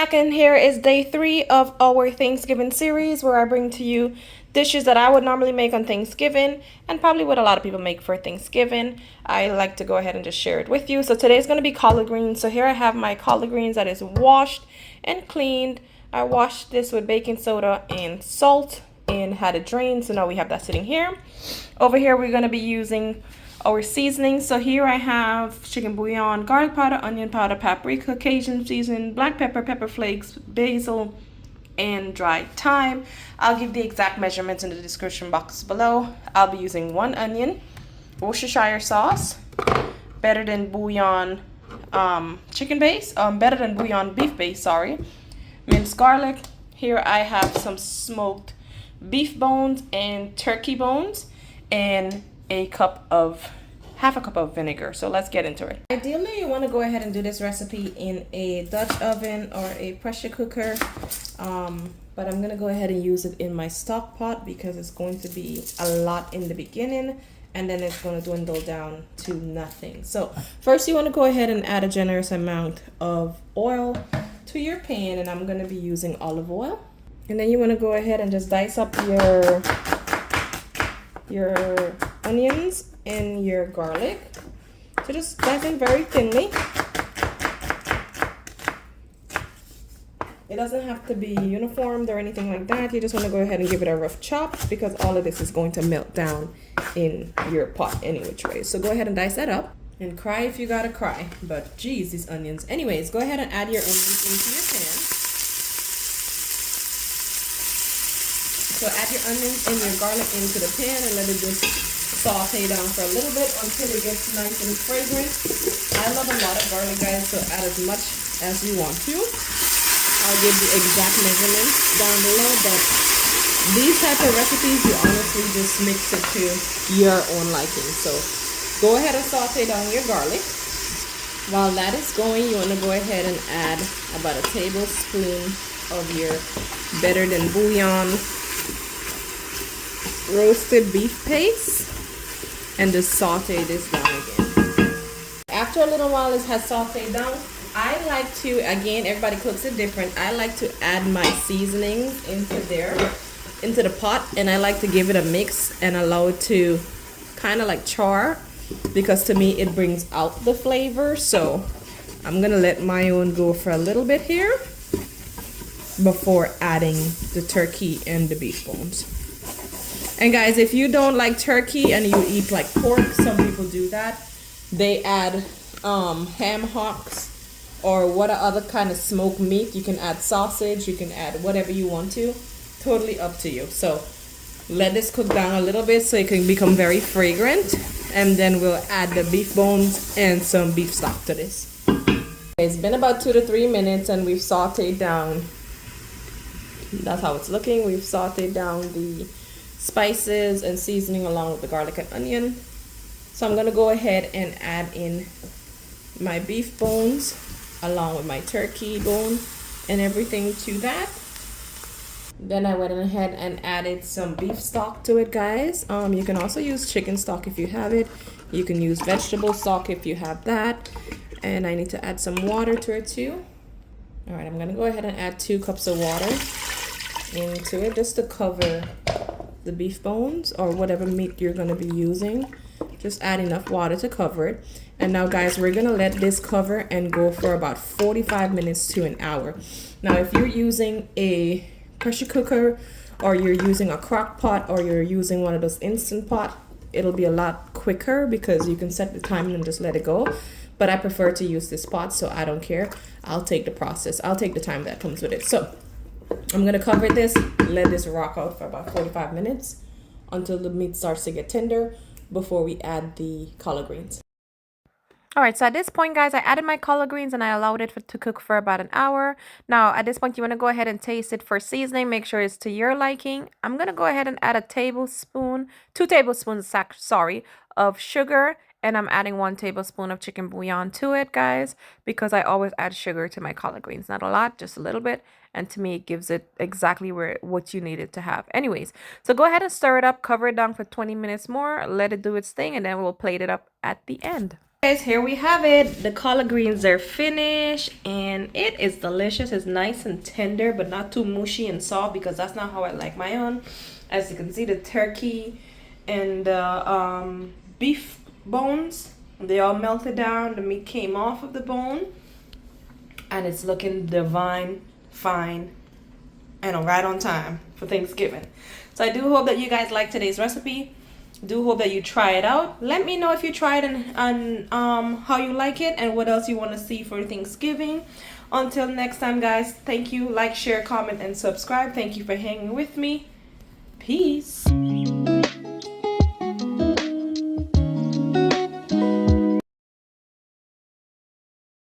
back, and here is day 3 of our Thanksgiving series where I bring to you dishes that I would normally make on Thanksgiving and probably what a lot of people make for Thanksgiving. I like to go ahead and just share it with you. So today's going to be collard greens. So here I have my collard greens that is washed and cleaned. I washed this with baking soda and salt and had it drained. So now we have that sitting here. Over here we're going to be using our seasoning. So here I have chicken bouillon, garlic powder, onion powder, paprika, Cajun seasoning, black pepper, pepper flakes, basil, and dried thyme. I'll give the exact measurements in the description box below. I'll be using 1 onion, Worcestershire sauce, better than bouillon chicken base, better than bouillon beef base, sorry, minced garlic. Here I have some smoked beef bones and turkey bones, and half a cup of vinegar. So let's get into it. Ideally, you want to go ahead and do this recipe in a Dutch oven or a pressure cooker, but I'm gonna go ahead and use it in my stock pot because it's going to be a lot in the beginning and then it's going to dwindle down to nothing. So first you want to go ahead and add a generous amount of oil to your pan, and I'm going to be using olive oil. And then you want to go ahead and just dice up your onions and your garlic. So just dice them very thinly. It doesn't have to be uniformed or anything like that. You just want to go ahead and give it a rough chop because all of this is going to melt down in your pot any which way. So go ahead and dice that up and cry if you gotta cry. But geez, these onions. Anyways, go ahead and add your onions into your pan. So add your onions and your garlic into the pan and let it just saute down for a little bit until it gets nice and fragrant. I love a lot of garlic, guys, so add as much as you want to. I'll give the exact measurements down below, but these type of recipes, you honestly just mix it to your own liking. So go ahead and saute down your garlic. While that is going, you want to go ahead and add about a tablespoon of your better than bouillon roasted beef paste and just saute this down again. After a little while it has sauteed down, I like to, again, everybody cooks it different, I like to add my seasonings into the pot, and I like to give it a mix and allow it to kind of like char because to me it brings out the flavor. So I'm gonna let my own go for a little bit here before adding the turkey and the beef bones. And guys, if you don't like turkey and you eat like pork, some people do that. They add ham hocks or what other kind of smoked meat. You can add sausage, you can add whatever you want to. Totally up to you. So let this cook down a little bit so it can become very fragrant. And then we'll add the beef bones and some beef stock to this. It's been about 2 to 3 minutes and we've sauteed down. That's how it's looking. We've sauteed down the spices and seasoning along with the garlic and onion. So I'm gonna go ahead and add in my beef bones along with my turkey bone and everything to that. Then I went ahead and added some beef stock to it, guys. You can also use chicken stock if you have it. You can use vegetable stock if you have that. And I need to add some water to it too. All right, I'm gonna go ahead and add 2 cups of water into it just to cover the beef bones or whatever meat you're going to be using. Just add enough water to cover it. And now, guys, we're going to let this cover and go for about 45 minutes to an hour. Now, if you're using a pressure cooker or you're using a crock pot or you're using one of those instant pot, it'll be a lot quicker because you can set the time and just let it go. But I prefer to use this pot, so I don't care. I'll take the process. I'll take the time that comes with it. So I'm going to cover this, let this rock out for about 45 minutes until the meat starts to get tender before we add the collard greens. All right, so at this point, guys, I added my collard greens and I allowed it to cook for about an hour. Now, at this point, you want to go ahead and taste it for seasoning. Make sure it's to your liking. I'm going to go ahead and add a tablespoon, 2 tablespoons, sorry, of sugar. And I'm adding 1 tablespoon of chicken bouillon to it, guys, because I always add sugar to my collard greens. Not a lot, just a little bit. And to me, it gives it exactly what you need it to have. Anyways, so go ahead and stir it up, cover it down for 20 minutes more, let it do its thing, and then we'll plate it up at the end. Guys, here we have it. The collard greens are finished and it is delicious. It's nice and tender but not too mushy and soft, because that's not how I like my own. As you can see, the turkey and the beef bones, they all melted down. The meat came off of the bone and it's looking divine, fine, and right on time for Thanksgiving. So I do hope that you guys like today's recipe. Do hope that you try it out. Let me know if you tried and how you like it and what else you want to see for Thanksgiving. Until next time, guys, thank you. Like, share, comment, and subscribe. Thank you for hanging with me. Peace.